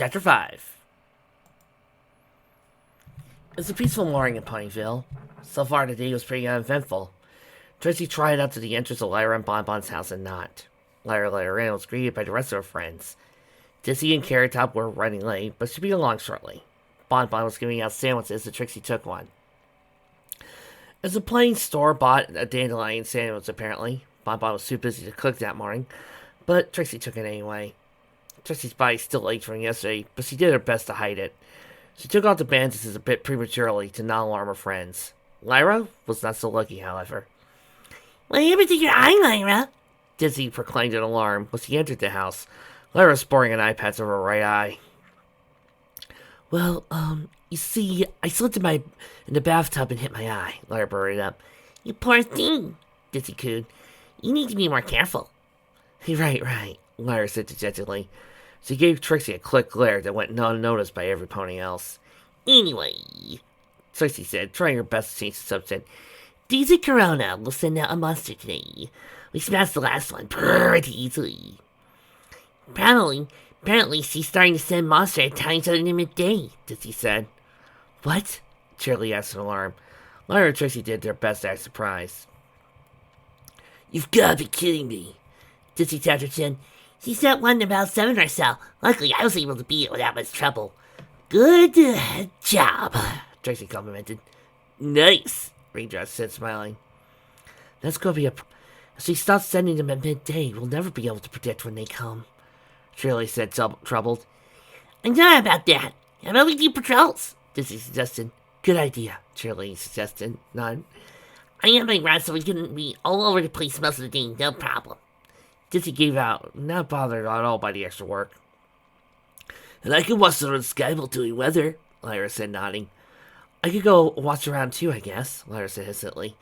Chapter 5. It's a peaceful morning in Ponyville. So far, the day was pretty uneventful. Tracy tried out to the entrance of Lyra and Bonbon's house and not. Lyra let her in and was greeted by the rest of her friends. Dizzy and Carrot Top were running late, but should be along shortly. Bonbon was giving out sandwiches, and Trixie took one. It's a plain store-bought a dandelion sandwich, apparently. Bonbon was too busy to cook that morning, but Trixie took it anyway. Trixie's body still ached from yesterday, but she did her best to hide it. She took off the bandages a bit prematurely to not alarm her friends. Lyra was not so lucky, however. "What happened to your eye, Lyra?" Dizzy proclaimed in alarm as he entered the house. Lyra was sporting an eye patch over her right eye. "Well, you see, I slipped in the bathtub and hit my eye," Lyra blurted up. "You poor thing," Dizzy cooed. "You need to be more careful." Right, Lyra said dejectedly. She gave Trixie a quick glare that went unnoticed by every pony else. "Anyway," Trixie said, trying her best to change the subject, "Daisy Corona will send out a monster today. We smashed the last one pretty easily. Apparently she's starting to send monsters at times other than midday," Dizzy said. "What?" Shirley asked in alarm. Lyra and Trixie did their best to act surprised. "You've got to be kidding me," Dizzy tapped her chin. "She sent one about 7 or so. Luckily, I was able to beat it without much trouble." "Good job," Trixie complimented. "Nice," Raindrop said, smiling. "That's going to be If she stops sending them at midday, we'll never be able to predict when they come," Shirley said, troubled. "I know about that. How about we do patrols?" Dizzy suggested. "Good idea," Shirley suggested. None. "I am my rod so we can be all over the place most of the day, no problem." Dizzy gave out, not bothered at all by the extra work. "And I can watch the sky while doing weather," Lyra said, nodding. "I could go watch around too, I guess," Lyra said hesitantly.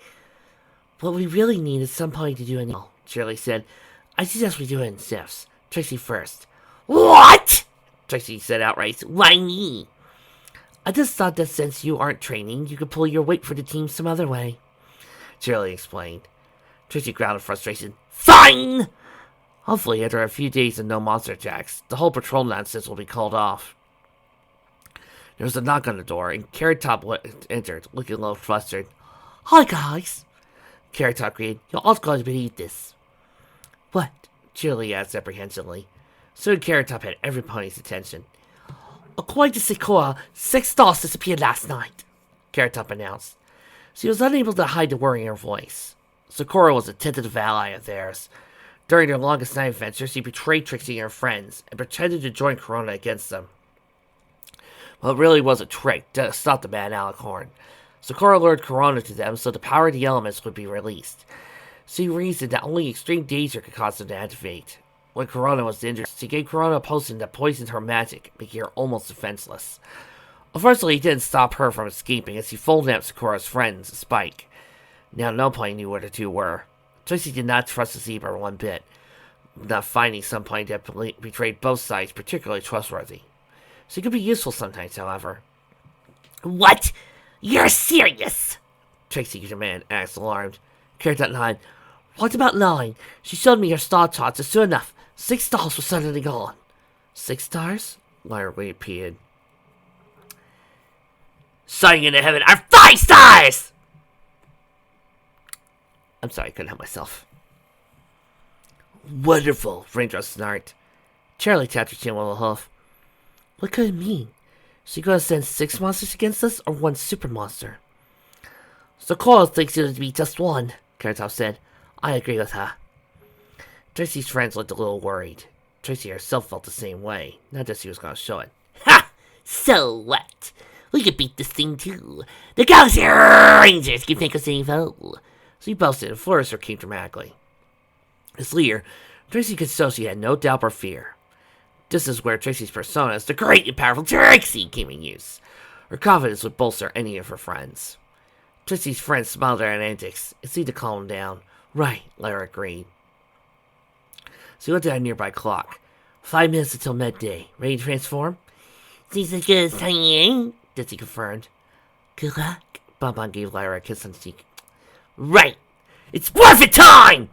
"What we really need is somebody to do it," Shirley said. "I suggest we do it in shifts. Trixie first." "What?" Trixie said outright. "Why me?" "I just thought that since you aren't training, you could pull your weight for the team some other way," Shirley explained. Trixie growled in frustration. "Fine!" Hopefully, after a few days of no monster attacks, the whole patrol nonsense will be called off. There was a knock on the door, and Carrot Top entered, looking a little flustered. "Hi, guys," Carrot Top greeted. "You're all going to believe this." "What?" Shirley asked apprehensively. Soon Carrot Top had every pony's attention. "According to Sakura, 6 stars disappeared last night," Carrot Top announced. She was unable to hide the worry in her voice. Sakura was a tentative ally of theirs. During their longest night adventure, she betrayed Trixie and her friends, and pretended to join Corona against them. Well, it really was a trick to stop the mad Alicorn. Sakura lured Corona to them so the power of the elements would be released. She reasoned that only extreme danger could cause them to activate. When Corona was injured, she gave Corona a potion that poisoned her magic, making her almost defenseless. Unfortunately, it didn't stop her from escaping, as she folded Sakura's friends, Spike. Now no pony knew where the two were. Trixie did not trust the zebra one bit, not finding some pony that betrayed both sides particularly trustworthy. She could be useful sometimes, however. "What? You're serious?" Trixie asked, alarmed. Carrot nodded. "What about 9? She showed me her star charts, and soon enough, 6 stars were suddenly gone." 6 stars? Lyra repeated. "Sighting into heaven are 5 stars!" I'm sorry, I couldn't help myself. "Wonderful," Raindrop snarked. Charlie tapped her chin with a hoof. "What could it mean? She gonna send 6 monsters against us, or 1 super monster?" "Sakura thinks it'll be just 1, Carrot Top said. I agree with her." Trixie's friends looked a little worried. Trixie herself felt the same way, not that she was going to show it. "Ha! So what? We could beat this thing too. The Galaxy Rangers can take us any foe." She boasted and flourished her cape dramatically. As leader, Trixie could show she had no doubt or fear. This is where Trixie's persona as the great and powerful Trixie came in use. Her confidence would bolster any of her friends. Trixie's friends smiled at her antics and seemed to calm them down. "Right," Lyra agreed. She looked at a nearby clock. 5 minutes until midday. Ready to transform? "Seems as good as time," Dizzy confirmed. "Good luck." Bonbon gave Lyra a kiss on the cheek. "Right! It's perfect time!"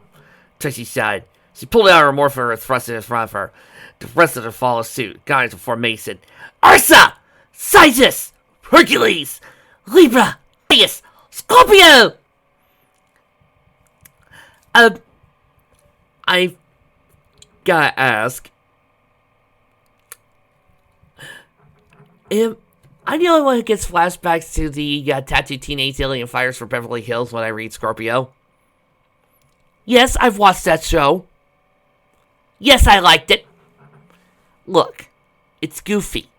Trixie sighed. She pulled out her morpher and thrust it in front of her. The rest of them followed suit, got into formation. Ursa! Cygnus! Hercules! Libra! Aquarius! Scorpio! I gotta ask. Am I the only one who gets flashbacks to the tattooed teenage alien fires for Beverly Hills when I read Scorpio? Yes, I've watched that show. Yes, I liked it. Look, it's goofy,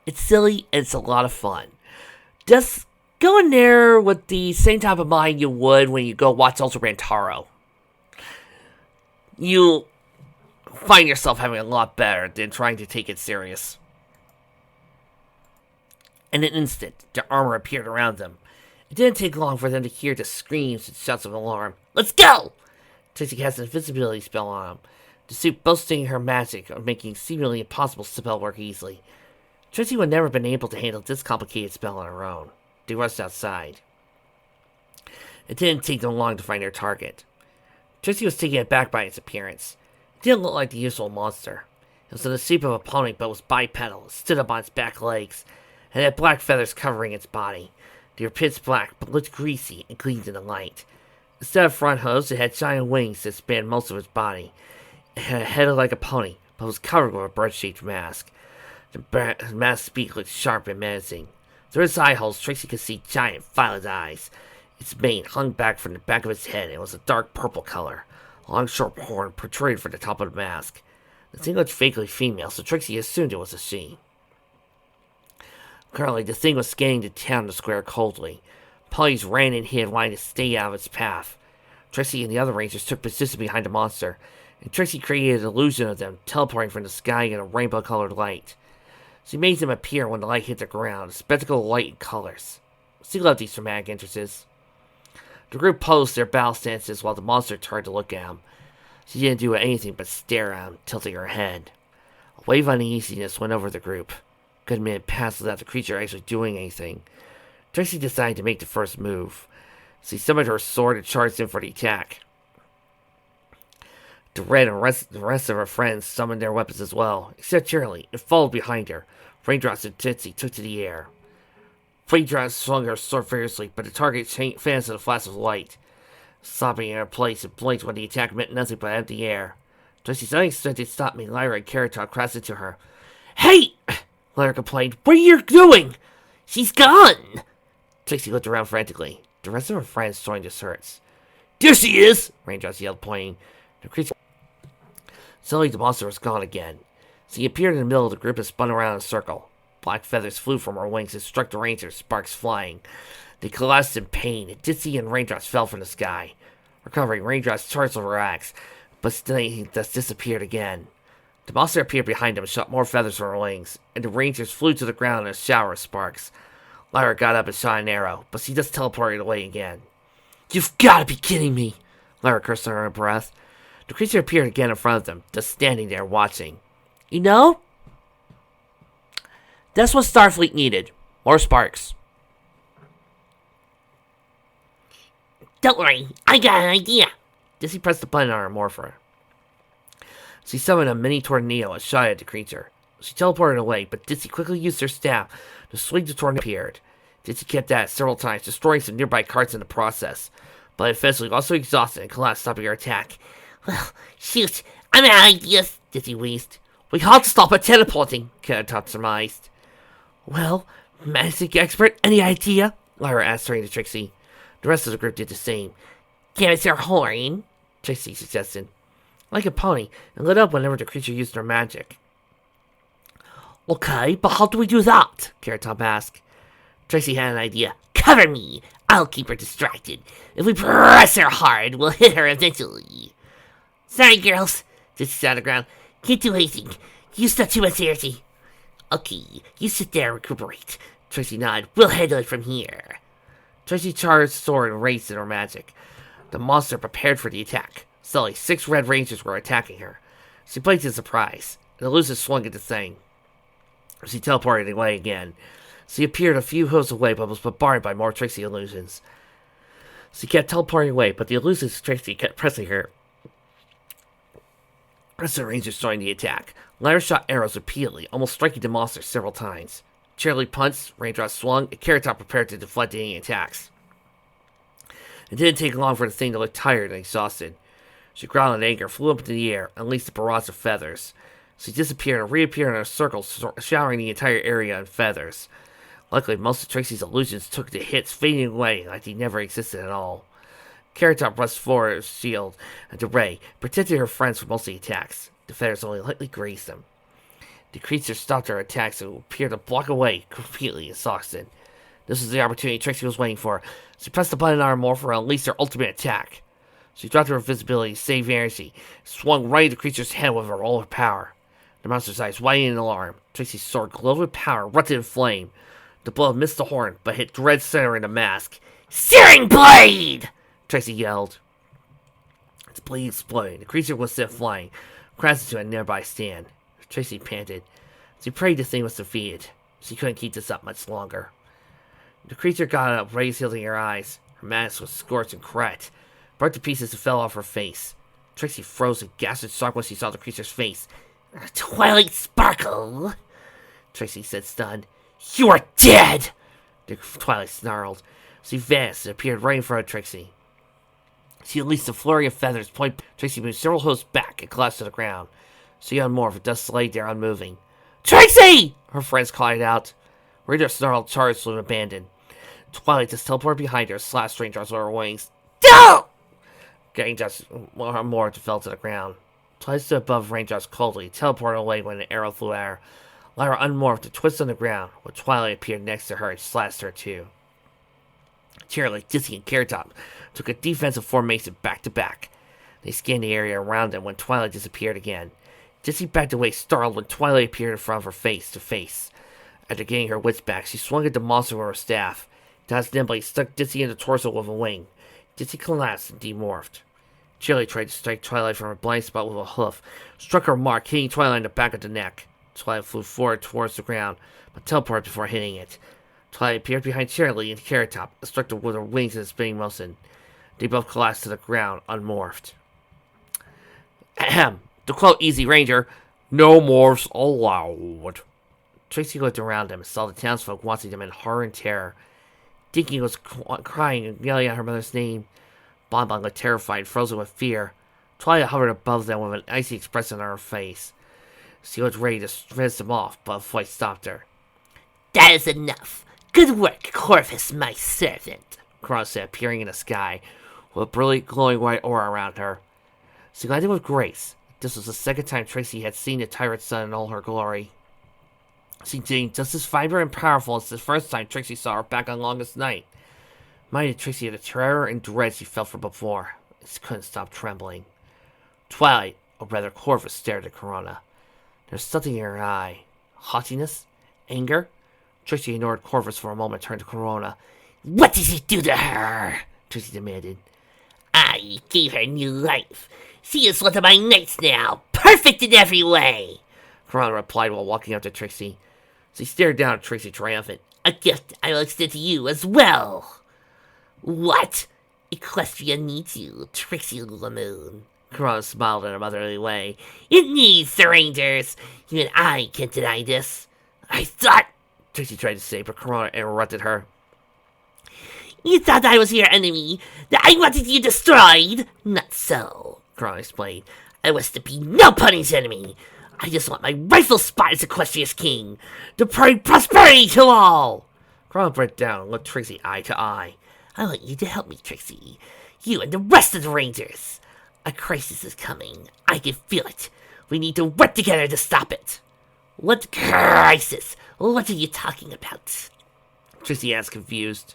it's silly, and it's a lot of fun. Just go in there with the same type of mind you would when you go watch Ultraman Taro. You'll find yourself having a lot better than trying to take it serious. In an instant, their armor appeared around them. It didn't take long for them to hear the screams and shouts of alarm. Let's go! Tracy cast an invisibility spell on them, the suit boasting her magic of making seemingly impossible spell work easily. Tracy would never been able to handle this complicated spell on her own. They rushed outside. It didn't take them long to find their target. Tracy was taken aback by its appearance. It didn't look like the usual monster. It was in the shape of a pony, but was bipedal, stood up on its back legs, and had black feathers covering its body. They were pitch black, but looked greasy and gleamed in the light. Instead of front hooves, it had giant wings that spanned most of its body. It had a head like a pony, but was covered with a bird-shaped mask. The mask's beak looked sharp and menacing. Through its eye holes, Tracy could see giant violet eyes. Its mane hung back from the back of its head and was a dark purple color. A long short horn protruded from the top of the mask. The thing looked vaguely female, so Trixie assumed it was a she. Currently, the thing was scanning the town the square coldly. Ponies ran and hid, wanting to stay out of its path. Trixie and the other rangers took position behind the monster, and Trixie created an illusion of them, teleporting from the sky in a rainbow-colored light. She made them appear when the light hit the ground, a spectacle of light and colors. She loved these dramatic entrances. The group posed their battle stances while the monster turned to look at him. She didn't do anything but stare at him, tilting her head. A wave of uneasiness went over the group. A good minute passed without the creature actually doing anything. Tracy decided to make the first move. She summoned her sword and charged in for the attack. The Red and the rest of her friends summoned their weapons as well, except Shirley, and followed behind her. Raindrops and Tootsie took to the air. Raindrops swung her sword fiercely, but the target fans in a flash of light. Stopping in her place, it blinked when the attack meant nothing but empty air. Tracy's unexpected stop made Lyra and Keratok crashed into her. Hey! Lyra complained. What are you doing? She's gone! Tracy looked around frantically. The rest of her friends joined the search. There she is! Raindrops yelled, pointing. The creature. Suddenly, the monster was gone again. She appeared in the middle of the group and spun around in a circle. Black feathers flew from her wings and struck the rangers, sparks flying. They collapsed in pain, and Ditsy and Raindrops fell from the sky. Recovering, Raindrops charged with her axe, but still thus disappeared again. The monster appeared behind them and shot more feathers from her wings, and the rangers flew to the ground in a shower of sparks. Lyra got up and shot an arrow, but she just teleported away again. You've got to be kidding me! Lyra cursed under her breath. The creature appeared again in front of them, just standing there watching. You know? That's what Starfleet needed. More sparks. Don't worry, I got an idea. Dizzy pressed the button on her morpher. She summoned a mini tornado and shot at the creature. She teleported away, but Dizzy quickly used her staff to swing the tornado appeared. Dizzy kept at it several times, destroying some nearby carts in the process, but eventually also exhausted and collapsed, stopping her attack. Well, shoot, I'm out of ideas, Dizzy wheezed. We have to stop her teleporting, Keratok surmised. Well, magic expert, any idea? Lyra asked, turning to Trixie. The rest of the group did the same. Give us your horn, Trixie suggested. Like a pony, and lit up whenever the creature used her magic. Okay, but how do we do that? Keratok asked. Trixie had an idea. Cover me! I'll keep her distracted. If we press her hard, we'll hit her eventually. Sorry, girls, Trixie sat on the ground. Can't do anything. You stuck too much energy. Okay, you sit there and recuperate. Trixie nodded. We'll handle it from here. Trixie charged sword and raced in her magic. The monster prepared for the attack. Suddenly, 6 red rangers were attacking her. She blinked in surprise. The illusion swung at the thing. She teleported away again. She appeared a few hooves away, but was bombarded by more Trixie illusions. She kept teleporting away, but the illusions Trixie kept pressing her. The rest of the Rangers joined the attack. Lyra shot arrows repeatedly, almost striking the monster several times. Charlie punched, Raindrop swung, and Carrot Top prepared to deflect any attacks. It didn't take long for the thing to look tired and exhausted. She growled in anger, flew up into the air, and unleashed a barrage of feathers. She disappeared and reappeared in a circle, showering the entire area in feathers. Luckily, most of Trixie's illusions took the hits, fading away like they never existed at all. Carrot Top rushed forward her shield and Ray, protecting her friends from most of the attacks. The feathers only lightly grazed them. The creature stopped her attacks and appeared to block away, completely exhausted. This was the opportunity Trixie was waiting for. She pressed the button on her morpher and unleashed her ultimate attack. She dropped her invisibility, saved energy, swung right at the creature's head with her all her power. The monster's eyes widened in alarm. Trixie's sword glowed with power, erupted in flame. The blow missed the horn, but hit Dread center in the mask. Searing Blade! Trixie yelled. Its blade exploded. The creature was sent flying, crashed into a nearby stand. Trixie panted. She prayed the thing was defeated. She couldn't keep this up much longer. The creature got up, raised shielding her eyes. Her mask was scorched and cracked, broke to pieces and fell off her face. Trixie froze and gasped in shock when she saw the creature's face. Twilight Sparkle! Trixie said, stunned. You are dead! The Twilight snarled. She vanished and appeared right in front of Trixie. She unleashed a flurry of feathers, pointing. Trixie moved several hooves back and collapsed to the ground. She unmorphed and just lay there unmoving. Trixie! Her friends cried out. Raider snarled, charged, and abandoned. Twilight just teleported behind her, slashed Raindrops with her wings. Don't! Raindrops more fell to the ground. Twilight stood above Raindrops coldly, teleported away when an arrow flew at her. Lyra unmorphed and twisted on the ground, when Twilight appeared next to her and slashed her too. Cheerily, Dizzy, and Carrot Top took a defensive formation back to back. They scanned the area around them when Twilight disappeared again. Dizzy backed away, startled, when Twilight appeared in front of her face to face. After getting her wits back, she swung at the monster with her staff. Dodged nimbly, stuck Dizzy in the torso with a wing. Dizzy collapsed and demorphed. Chili tried to strike Twilight from her blind spot with a hoof, struck her mark, hitting Twilight in the back of the neck. Twilight flew forward towards the ground, but teleported before hitting it. Twilight appeared behind Cheerily and Carrot Top, and struck her with her wings in a spinning motion. They both collapsed to the ground, unmorphed. Ahem. To quote Easy Ranger, no morphs allowed. Trixie looked around them and saw the townsfolk watching them in horror and terror. Dinky was crying and yelling out her mother's name. Bonbon looked terrified, frozen with fear. Twilight hovered above them with an icy expression on her face. She was ready to finish them off, but a voice stopped her. That is enough. Good work, Corvus, my servant, Corona said, appearing in the sky, with a brilliant, glowing white aura around her. She landed with grace. This was the second time Trixie had seen the Tyrant Sun in all her glory. She seemed just as vibrant and powerful as the first time Trixie saw her back on Longest Night. Minded Trixie had the terror and dread she felt from before. She couldn't stop trembling. Twilight, or rather Corvus, stared at Corona. There was something in her eye. Haughtiness? Anger? Trixie ignored Corvus for a moment and turned to Corona. What did you do to her? Trixie demanded. I gave her new life. She is one of my knights now, perfect in every way. Corona replied while walking up to Trixie. She stared down at Trixie, triumphant. A gift I will extend to you as well. What? Equestria needs you, Trixie Lulamoon. Corona smiled in a motherly way. It needs the Rangers. You and I can't deny this. I thought... Trixie tried to say, but Corona interrupted her. You thought I was your enemy, that I wanted you destroyed? Not so, Corona explained. I was to be nobody's enemy. I just want my rightful spot as Equestria's king, to bring prosperity to all. Corona broke down and looked Trixie eye to eye. I want you to help me, Trixie. You and the rest of the Rangers. A crisis is coming. I can feel it. We need to work together to stop it. What crisis? What are you talking about? Trixie asked, confused.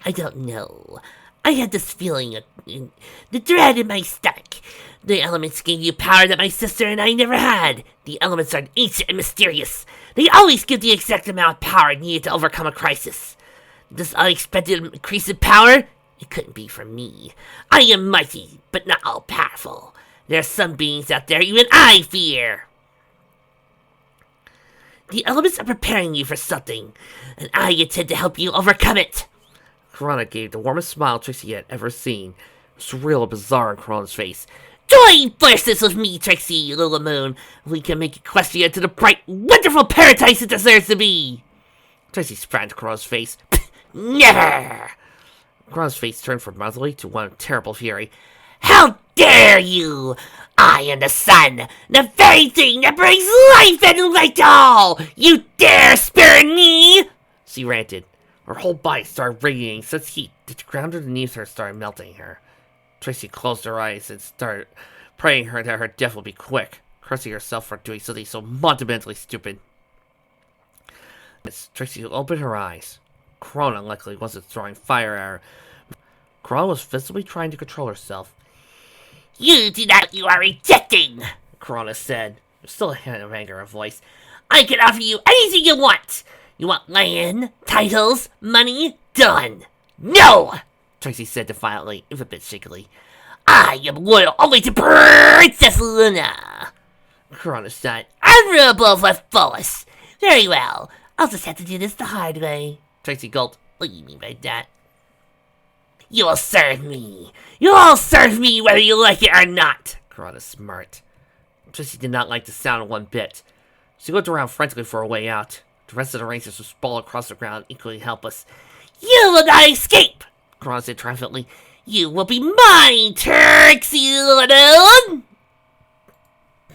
I don't know. I had this feeling, the dread in my stomach. The elements gave you power that my sister and I never had. The elements are ancient and mysterious. They always give the exact amount of power needed to overcome a crisis. This unexpected increase in power? It couldn't be from me. I am mighty, but not all-powerful. There are some beings out there even I fear. The elements are preparing you for something, and I intend to help you overcome it. Corona gave the warmest smile Trixie had ever seen. It was surreal and bizarre in Corona's face. Join forces with me, Trixie, Lula Moon. We can make Equestria to the bright, wonderful paradise it deserves to be. Tracy spat into Corona's face. Never! Corona's face turned from motherly to one of terrible fury. How dare you! I am the sun, the very thing that brings life and light to all! You dare spare me! She ranted. Her whole body started radiating such heat that the ground underneath her started melting her. Tracy closed her eyes and started praying her that her death would be quick, cursing herself for doing something so fundamentally stupid. As Tracy opened her eyes, Corona luckily wasn't throwing fire at her. Corona was visibly trying to control herself. You do not, you are rejecting! Corona said. There's still a hint of anger in her voice. I can offer you anything you want! You want land, titles, money? Done! No! Tracy said defiantly, if a bit shakily. I am loyal only to Princess Luna! Corona said. Admirable for Phyllis! Very well, I'll just have to do this the hard way. Tracy gulped. What do you mean by that? You will serve me! You'll all serve me whether you like it or not! Corona smirked. Tracy did not like the sound one bit. She looked around frantically for a way out. The rest of the Rangers were sprawled across the ground, equally helpless. You will not escape! Corona said triumphantly. You will be mine, Trixie Luna!